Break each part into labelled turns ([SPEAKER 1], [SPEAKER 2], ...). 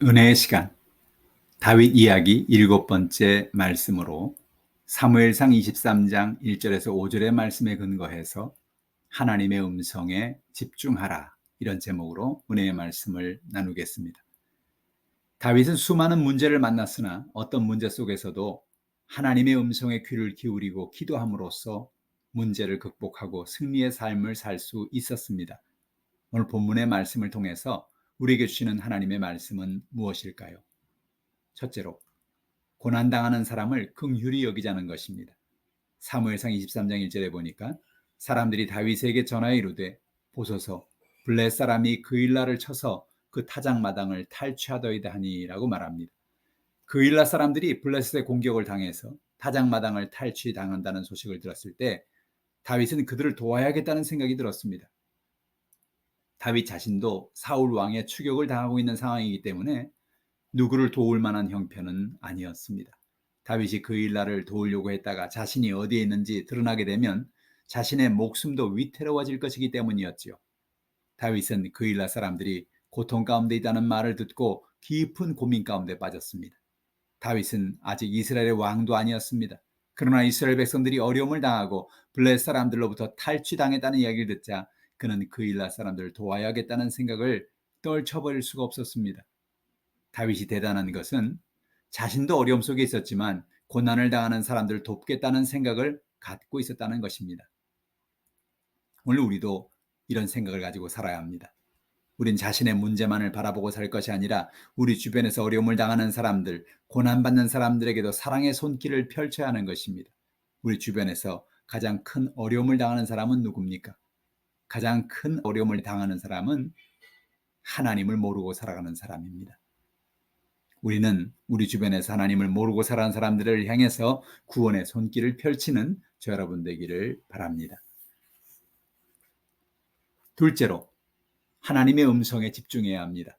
[SPEAKER 1] 은혜의 시간, 다윗 이야기 7번째 말씀으로 사무엘상 23장 1절에서 5절의 말씀에 근거해서 하나님의 음성에 집중하라, 이런 제목으로 은혜의 말씀을 나누겠습니다. 다윗은 수많은 문제를 만났으나 어떤 문제 속에서도 하나님의 음성에 귀를 기울이고 기도함으로써 문제를 극복하고 승리의 삶을 살 수 있었습니다. 오늘 본문의 말씀을 통해서 우리에게 주시는 하나님의 말씀은 무엇일까요? 첫째로, 고난당하는 사람을 긍휼히 여기자는 것입니다. 사무엘상 23장 1절에 보니까 사람들이 다윗에게 전하여 이르되, 보소서 블레 사람이 그일라를 쳐서 그 타작마당을 탈취하더이다 하니라고 말합니다. 그일라 사람들이 블레셋의 공격을 당해서 타작마당을 탈취당한다는 소식을 들었을 때 다윗은 그들을 도와야겠다는 생각이 들었습니다. 다윗 자신도 사울 왕의 추격을 당하고 있는 상황이기 때문에 누구를 도울 만한 형편은 아니었습니다. 다윗이 그일라를 도우려고 했다가 자신이 어디에 있는지 드러나게 되면 자신의 목숨도 위태로워질 것이기 때문이었지요. 다윗은 그일라 사람들이 고통 가운데 있다는 말을 듣고 깊은 고민 가운데 빠졌습니다. 다윗은 아직 이스라엘의 왕도 아니었습니다. 그러나 이스라엘 백성들이 어려움을 당하고 블레셋 사람들로부터 탈취당했다는 이야기를 듣자 그는 그일라 사람들을 도와야겠다는 생각을 떨쳐버릴 수가 없었습니다. 다윗이 대단한 것은 자신도 어려움 속에 있었지만 고난을 당하는 사람들을 돕겠다는 생각을 갖고 있었다는 것입니다. 오늘 우리도 이런 생각을 가지고 살아야 합니다. 우린 자신의 문제만을 바라보고 살 것이 아니라 우리 주변에서 어려움을 당하는 사람들, 고난받는 사람들에게도 사랑의 손길을 펼쳐야 하는 것입니다. 우리 주변에서 가장 큰 어려움을 당하는 사람은 누굽니까? 가장 큰 어려움을 당하는 사람은 하나님을 모르고 살아가는 사람입니다. 우리는 우리 주변에서 하나님을 모르고 살아가는 사람들을 향해서 구원의 손길을 펼치는 저 여러분 되기를 바랍니다. 둘째로, 하나님의 음성에 집중해야 합니다.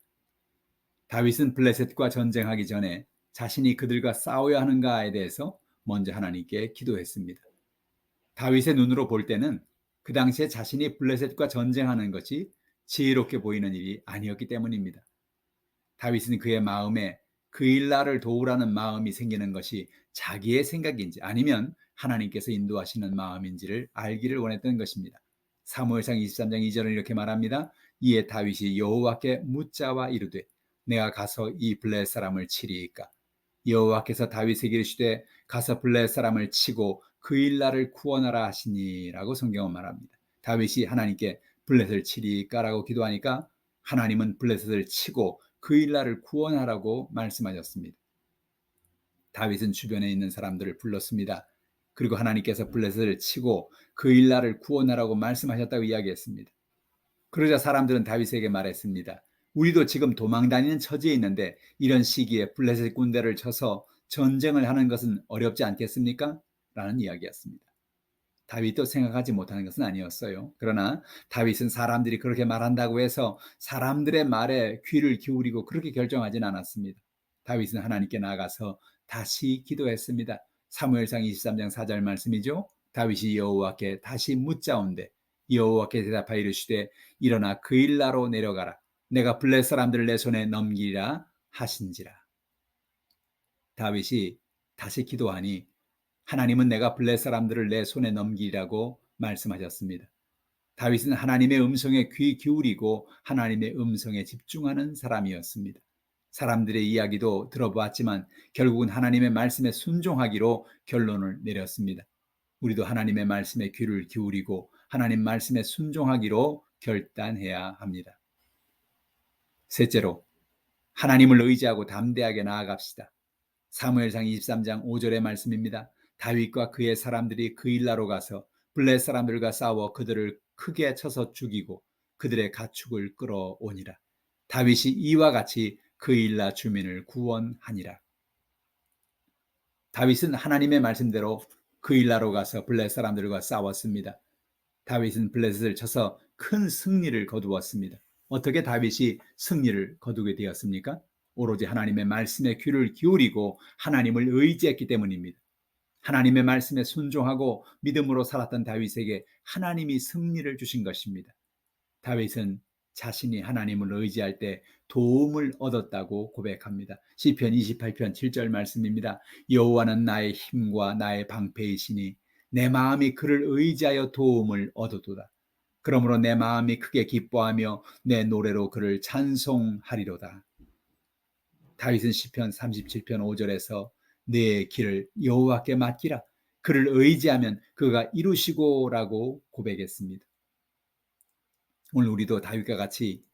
[SPEAKER 1] 다윗은 블레셋과 전쟁하기 전에 자신이 그들과 싸워야 하는가에 대해서 먼저 하나님께 기도했습니다. 다윗의 눈으로 볼 때는 그 당시에 자신이 블레셋과 전쟁하는 것이 지혜롭게 보이는 일이 아니었기 때문입니다. 다윗은 그의 마음에 그일라를 도우라는 마음이 생기는 것이 자기의 생각인지 아니면 하나님께서 인도하시는 마음인지를 알기를 원했던 것입니다. 사무엘상 23장 2절은 이렇게 말합니다. 이에 다윗이 여호와께 묻자와 이르되, 내가 가서 이 블레셋 사람을 치리이까? 여호와께서 다윗에게 이르시되, 가서 블레셋 사람을 치고 그일라를 구원하라 하시니라고 성경은 말합니다. 다윗이 하나님께 블레셋을 치리이까라고 기도하니까 하나님은 블레셋을 치고 그일라를 구원하라고 말씀하셨습니다. 다윗은 주변에 있는 사람들을 불렀습니다. 그리고 하나님께서 블레셋을 치고 그일라를 구원하라고 말씀하셨다고 이야기했습니다. 그러자 사람들은 다윗에게 말했습니다. 우리도 지금 도망다니는 처지에 있는데 이런 시기에 블레셋 군대를 쳐서 전쟁을 하는 것은 어렵지 않겠습니까? 라는 이야기였습니다. 다윗도 생각하지 못하는 것은 아니었어요. 그러나 다윗은 사람들이 그렇게 말한다고 해서 사람들의 말에 귀를 기울이고 그렇게 결정하진 않았습니다. 다윗은 하나님께 나아가서 다시 기도했습니다. 사무엘상 23장 4절 말씀이죠. 다윗이 여호와께 다시 묻자온대 여호와께 대답하여 이르시되, 일어나 그일라로 내려가라. 내가 블레셋 사람들을 내 손에 넘기리라 하신지라. 다윗이 다시 기도하니 하나님은 내가 블레셋 사람들을 내 손에 넘기라고 말씀하셨습니다. 다윗은 하나님의 음성에 귀 기울이고 하나님의 음성에 집중하는 사람이었습니다. 사람들의 이야기도 들어보았지만 결국은 하나님의 말씀에 순종하기로 결론을 내렸습니다. 우리도 하나님의 말씀에 귀를 기울이고 하나님 말씀에 순종하기로 결단해야 합니다. 셋째로, 하나님을 의지하고 담대하게 나아갑시다. 사무엘상 23장 5절의 말씀입니다. 다윗과 그의 사람들이 그일라로 가서 블레셋 사람들과 싸워 그들을 크게 쳐서 죽이고 그들의 가축을 끌어오니라. 다윗이 이와 같이 그일라 주민을 구원하니라. 다윗은 하나님의 말씀대로 그일라로 가서 블레셋 사람들과 싸웠습니다. 다윗은 블레셋을 쳐서 큰 승리를 거두었습니다. 어떻게 다윗이 승리를 거두게 되었습니까? 오로지 하나님의 말씀에 귀를 기울이고 하나님을 의지했기 때문입니다. 하나님의 말씀에 순종하고 믿음으로 살았던 다윗에게 하나님이 승리를 주신 것입니다. 다윗은 자신이 하나님을 의지할 때 도움을 얻었다고 고백합니다. 시편 28편 7절 말씀입니다. 여호와는 나의 힘과 나의 방패이시니 내 마음이 그를 의지하여 도움을 얻었도다. 그러므로 내 마음이 크게 기뻐하며 내 노래로 그를 찬송하리로다. 다윗은 시편 37편 5절에서 내 길을 여호와께 맡기라. 그를 의지하면 그가 이루시고라고 고백했습니다. 오늘 우리도 다윗과 같이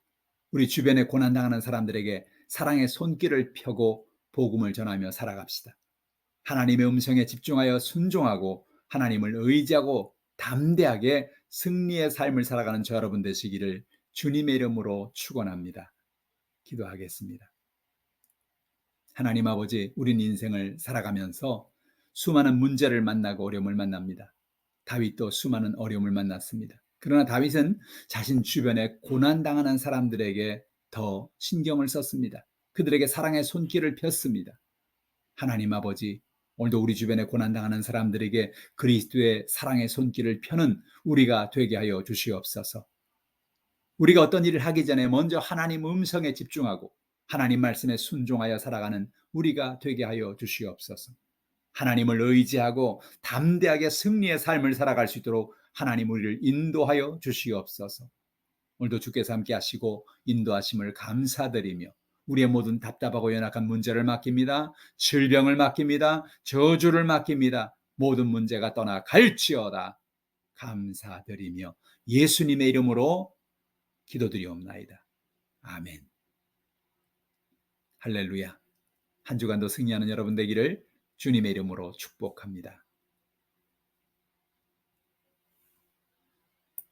[SPEAKER 1] 우리 주변에 고난당하는 사람들에게 사랑의 손길을 펴고 복음을 전하며 살아갑시다. 하나님의 음성에 집중하여 순종하고 하나님을 의지하고 담대하게 승리의 삶을 살아가는 저 여러분 되시기를 주님의 이름으로 축원합니다. 기도하겠습니다. 하나님 아버지, 우린 인생을 살아가면서 수많은 문제를 만나고 어려움을 만납니다. 다윗도 수많은 어려움을 만났습니다. 그러나 다윗은 자신 주변에 고난당하는 사람들에게 더 신경을 썼습니다. 그들에게 사랑의 손길을 폈습니다. 하나님 아버지, 오늘도 우리 주변에 고난당하는 사람들에게 그리스도의 사랑의 손길을 펴는 우리가 되게 하여 주시옵소서. 우리가 어떤 일을 하기 전에 먼저 하나님 음성에 집중하고 하나님 말씀에 순종하여 살아가는 우리가 되게 하여 주시옵소서. 하나님을 의지하고 담대하게 승리의 삶을 살아갈 수 있도록 하나님 우리를 인도하여 주시옵소서. 오늘도 주께서 함께 하시고 인도하심을 감사드리며 우리의 모든 답답하고 연약한 문제를 맡깁니다. 질병을 맡깁니다. 저주를 맡깁니다. 모든 문제가 떠나갈지어다. 감사드리며 예수님의 이름으로 기도드리옵나이다. 아멘. 할렐루야. 한 주간도 승리하는 여러분 되기를 주님의 이름으로 축복합니다.